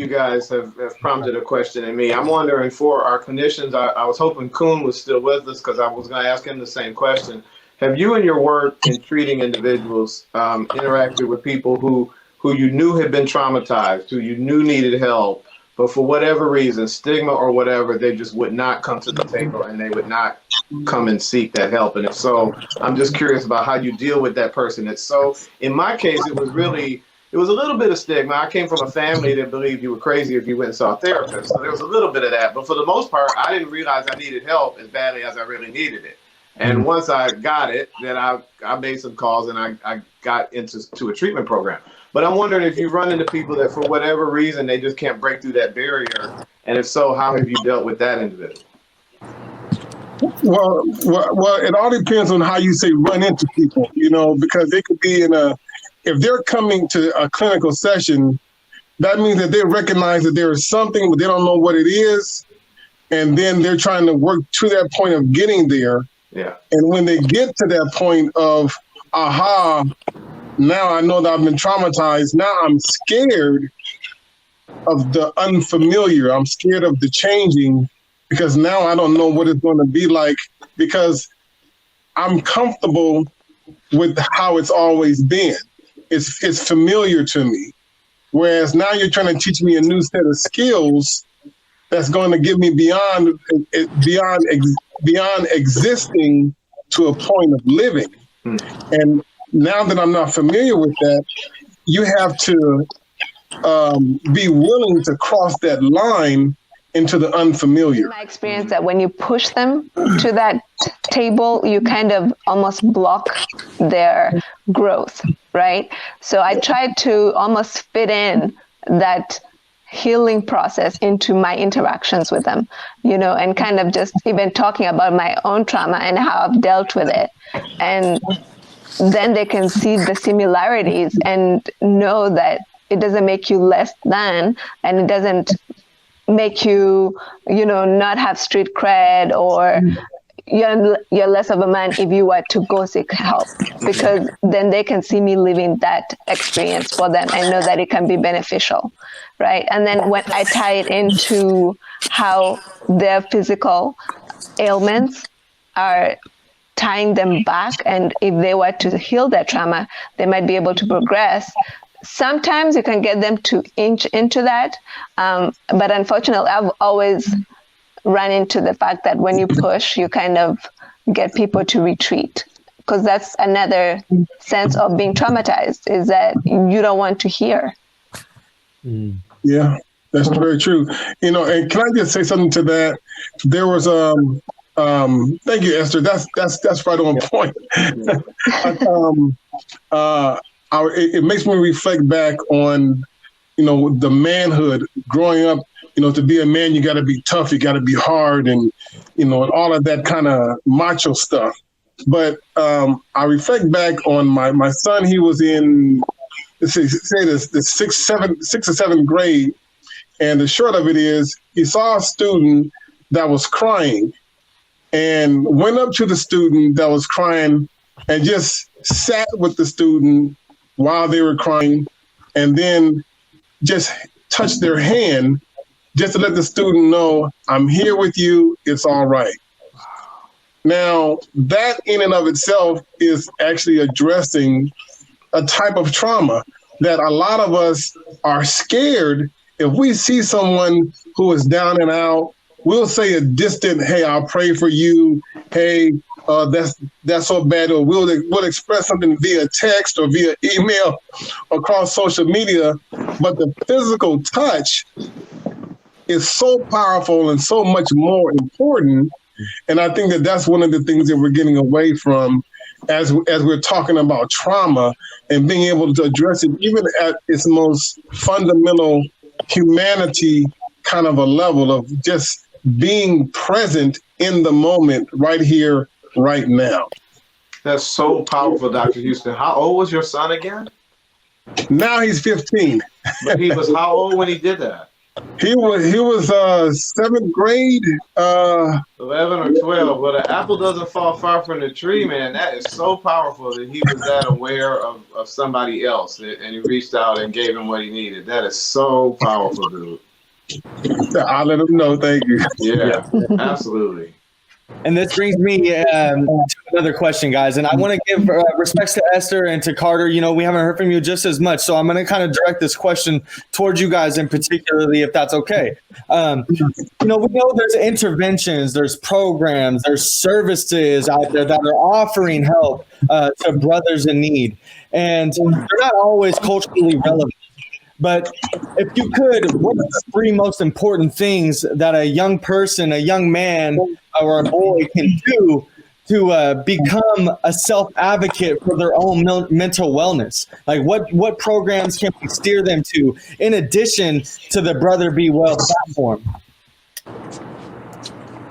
you guys have prompted a question in me. I'm wondering for our clinicians, I was hoping Kuhn was still with us because I was going to ask him the same question. Have you in your work in treating individuals interacted with people who you knew had been traumatized, who you knew needed help, but for whatever reason, stigma or whatever, they just would not come to the table and they would not come and seek that help? And if so, I'm just curious about how you deal with that person. It's so, in my case, it was a little bit of stigma. I came from a family that believed you were crazy if you went and saw a therapist. So there was a little bit of that. But for the most part, I didn't realize I needed help as badly as I really needed it. And once I got it, then I made some calls and I got into a treatment program. But I'm wondering if you run into people that for whatever reason, they just can't break through that barrier. And if so, how have you dealt with that individual? Well, it all depends on how you say run into people, because they could be if they're coming to a clinical session, that means that they recognize that there is something, but they don't know what it is. And then they're trying to work to that point of getting there. Yeah. And when they get to that point of, aha, now I know that I've been traumatized. Now I'm scared of the unfamiliar. I'm scared of the changing because now I don't know what it's going to be like because I'm comfortable with how it's always been. It's familiar to me. Whereas now you're trying to teach me a new set of skills that's going to give me beyond existing to a point of living. And now that I'm not familiar with that, you have to be willing to cross that line into the unfamiliar. My experience that when you push them to that table, you kind of almost block their growth, right? So I tried to almost fit in that healing process into my interactions with them, and kind of just even talking about my own trauma and how I've dealt with it. And then they can see the similarities and know that it doesn't make you less than, and it doesn't make you, not have street cred or you're less of a man if you were to go seek help, because then they can see me living that experience for them and know that it can be beneficial, right? And then when I tie it into how their physical ailments are tying them back, and if they were to heal their trauma, they might be able to progress. Sometimes you can get them to inch into that, but unfortunately, I've always run into the fact that when you push, you kind of get people to retreat, because that's another sense of being traumatized, is that you don't want to hear. Yeah, that's very true. And can I just say something to that? There was thank you, Esther. That's right on point. It makes me reflect back on, the manhood growing up. To be a man, you got to be tough, you got to be hard, and and all of that kind of macho stuff. But I reflect back on my son. He was in the sixth or seventh grade, and the short of it is he saw a student that was crying, and went up to the student that was crying and just sat with the student while they were crying, and then just touched their hand just to let the student know, I'm here with you, it's all right. Now, that in and of itself is actually addressing a type of trauma that a lot of us are scared. If we see someone who is down and out, we'll say a distant, hey, I'll pray for you. Hey, that's so bad. Or we'll express something via text or via email or across social media. But the physical touch is so powerful and so much more important. And I think that that's one of the things that we're getting away from as we're talking about trauma and being able to address it even at its most fundamental humanity kind of a level of just being present in the moment right here, right now. That's so powerful, Dr. Houston. How old was your son again? Now he's 15. But he was how old when he did that? He was seventh grade. 11 or 12. But an apple doesn't fall far from the tree, man. That is so powerful that he was that aware of somebody else and he reached out and gave him what he needed. That is so powerful, dude. I'll let him know. Thank you. Yeah, absolutely. And this brings me to another question, guys. And I want to give respects to Esther and to Carter. You know, we haven't heard from you just as much. So I'm going to kind of direct this question towards you guys in particularly, if that's okay. You know, we know there's interventions, there's programs, there's services out there that are offering help to brothers in need. And they're not always culturally relevant. But if you could, what are the three most important things that a young person, a young man, or a boy can do to become a self-advocate for their own mental wellness? Like what programs can we steer them to in addition to the Brother Be Well platform?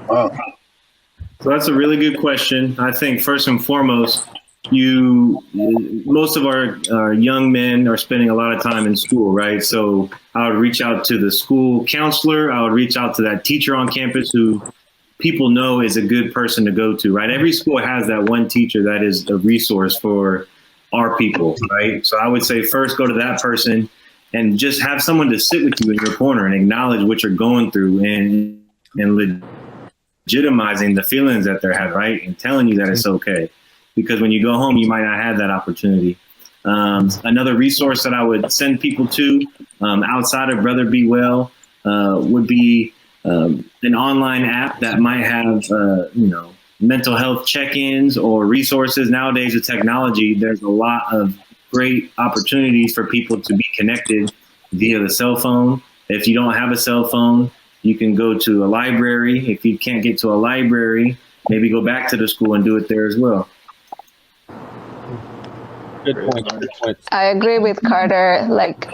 Wow. So that's a really good question. I think first and foremost, most of our young men are spending a lot of time in school, right? So I would reach out to the school counselor. I would reach out to that teacher on campus who people know is a good person to go to, right? Every school has that one teacher that is a resource for our people, right? So I would say first go to that person and just have someone to sit with you in your corner and acknowledge what you're going through and legitimizing the feelings that they're having, right? And telling you that it's okay. Because when you go home, you might not have that opportunity. Another resource that I would send people to outside of Brother Be Well would be an online app that might have, mental health check-ins or resources. Nowadays with technology, there's a lot of great opportunities for people to be connected via the cell phone. If you don't have a cell phone, you can go to a library. If you can't get to a library, maybe go back to the school and do it there as well. Good point. I agree with Carter. Like,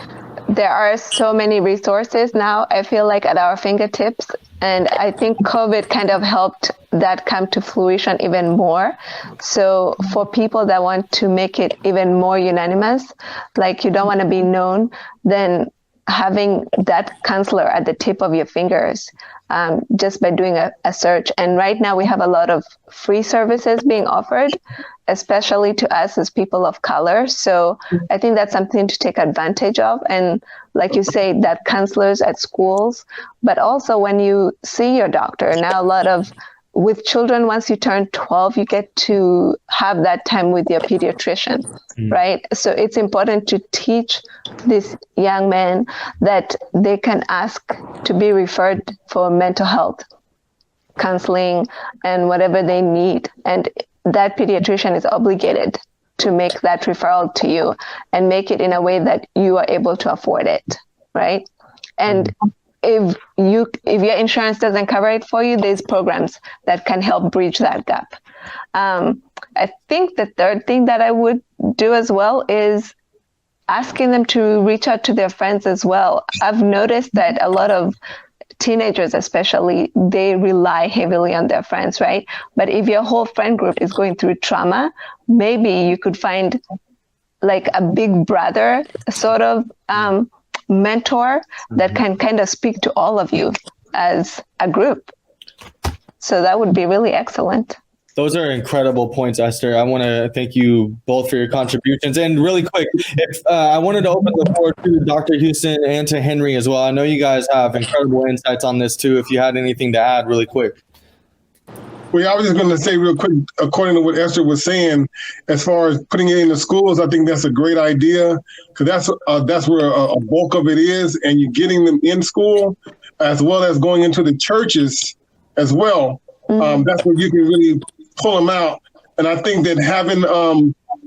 there are so many resources now, I feel like, at our fingertips. And I think COVID kind of helped that come to fruition even more. So for people that want to make it even more unanimous, like you don't want to be known, then having that counselor at the tip of your fingers, just by doing a search. And right now we have a lot of free services being offered, especially to us as people of color. So I think that's something to take advantage of. And like you say, that counselors at schools, but also when you see your doctor. Now with children, once you turn 12, you get to have that time with your pediatrician, right? So it's important to teach these young men that they can ask to be referred for mental health counseling and whatever they need. And that pediatrician is obligated to make that referral to you and make it in a way that you are able to afford it, right? And if your insurance doesn't cover it for you, there's programs that can help bridge that gap. I think the third thing that I would do as well is asking them to reach out to their friends as well. I've noticed that a lot of teenagers especially, they rely heavily on their friends, right? But if your whole friend group is going through trauma, maybe you could find like a big brother sort of mentor that can kind of speak to all of you as a group. So that would be really excellent. Those are incredible points, Esther. I want to thank you both for your contributions. And really quick, I wanted to open the floor to Dr. Houston and to Henry as well. I know you guys have incredible insights on this too. If you had anything to add really quick. Well, I was just going to say real quick, according to what Esther was saying, as far as putting it in the schools, I think that's a great idea because that's where a bulk of it is, and you're getting them in school as well as going into the churches as well. That's where you can really pull them out. And I think that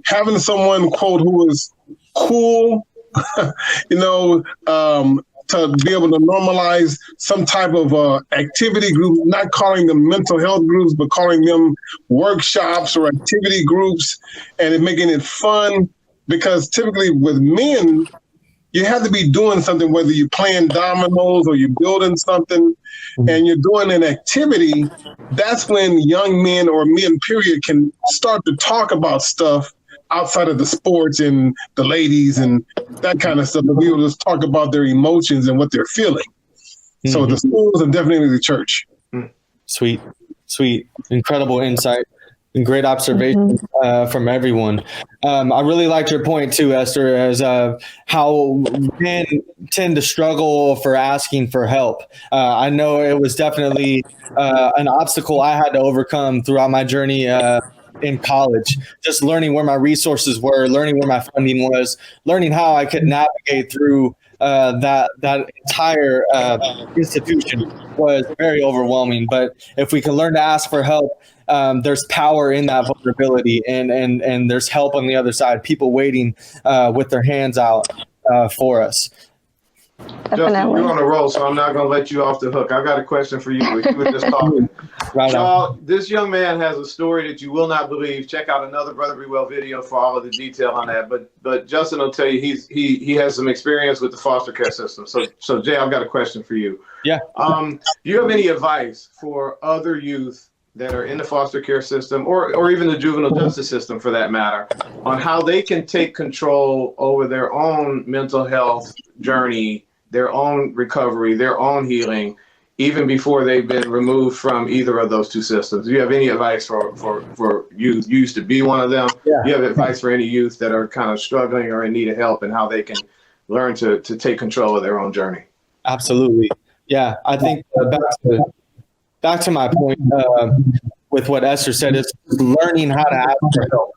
having someone, quote, who is cool, to be able to normalize some type of activity group, not calling them mental health groups, but calling them workshops or activity groups, and making it fun. Because typically with men, you have to be doing something, whether you're playing dominoes or you're building something and you're doing an activity. That's when young men or men, period, can start to talk about stuff outside of the sports and the ladies and that kind of stuff, but be able to talk about their emotions and what they're feeling. So the schools and definitely the church. Sweet. Incredible insight and great observation from everyone. I really liked your point too, Esther, as how men tend to struggle for asking for help. I know it was definitely an obstacle I had to overcome throughout my journey in college, just learning where my resources were, learning where my funding was, learning how I could navigate through that entire institution was very overwhelming. But if we can learn to ask for help, there's power in that vulnerability, and there's help on the other side, people waiting with their hands out for us. Justin, you're on a roll, so I'm not going to let you off the hook. I've got a question for you. You were just talking. Right Y'all, this young man has a story that you will not believe. Check out another Brother Be Well video for all of the detail on that. But Justin will tell you he has some experience with the foster care system. So Jay, I've got a question for you. Yeah. Do you have any advice for other youth that are in the foster care system or even the juvenile justice system for that matter on how they can take control over their own mental health journey, their own recovery, their own healing, even before they've been removed from either of those two systems? Do you have any advice for youth? You used to be one of them. Yeah. Do you have advice for any youth that are kind of struggling or in need of help and how they can learn to take control of their own journey? Absolutely. Yeah. I think back to my point with what Esther said, is learning how to ask for help.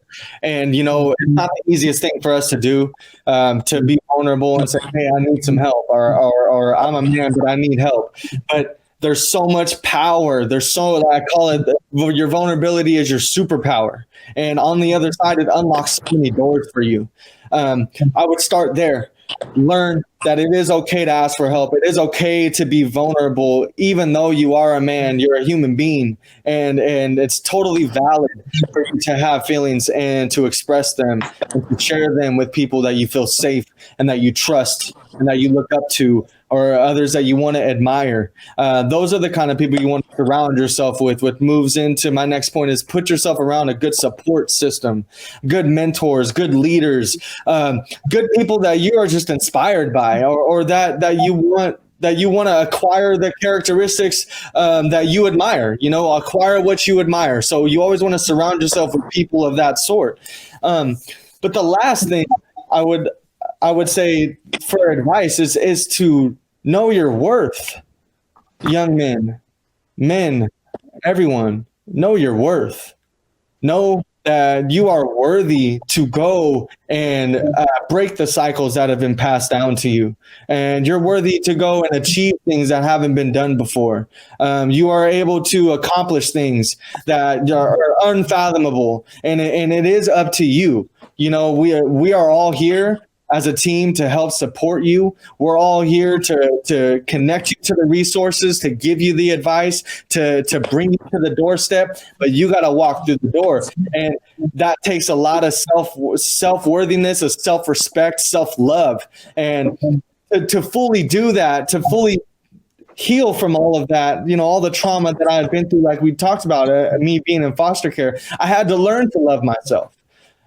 And, it's not the easiest thing for us to do, to be vulnerable and say, hey, I need some help, or I'm a man, but I need help. But there's so much power. I call it, your vulnerability is your superpower. And on the other side, it unlocks so many doors for you. I would start there. Learn that it is okay to ask for help. It is okay to be vulnerable, even though you are a man, you're a human being, and it's totally valid for you to have feelings and to express them and to share them with people that you feel safe and that you trust and that you look up to, or others that you want to admire. Those are the kind of people you want to surround yourself with. What moves into my next point is put yourself around a good support system, good mentors, good leaders, good people that you are just inspired by, or that you want to acquire the characteristics that you admire, acquire what you admire. So you always want to surround yourself with people of that sort. But the last thing I would say for advice is to know your worth. Young men, everyone, know your worth. Know that you are worthy to go and break the cycles that have been passed down to you. And you're worthy to go and achieve things that haven't been done before. You are able to accomplish things that are unfathomable. And it is up to you. We are all here as a team to help support you. We're all here to connect you to the resources, to give you the advice, to bring you to the doorstep, but you got to walk through the door. And that takes a lot of self-worthiness, of self-respect, self-love. And to fully do that, to fully heal from all of that, all the trauma that I've been through, like we talked about, me being in foster care, I had to learn to love myself.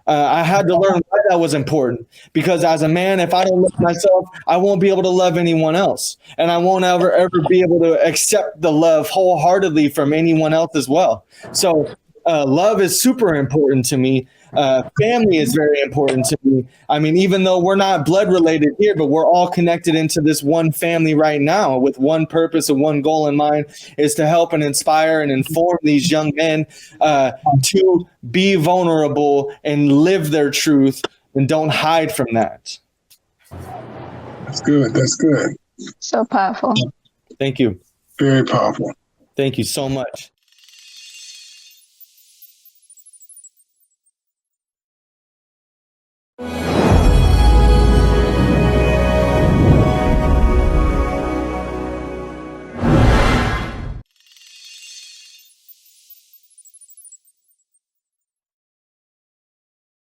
I had to learn why that was important, because as a man, if I don't love myself, I won't be able to love anyone else. And I won't ever be able to accept the love wholeheartedly from anyone else as well. So love is super important to me. Family is very important to me. I mean, even though we're not blood related here, but we're all connected into this one family right now with one purpose and one goal in mind, is to help and inspire and inform these young men to be vulnerable and live their truth, and don't hide from that. That's good. That's good. So powerful. Thank you. Very powerful. Thank you so much.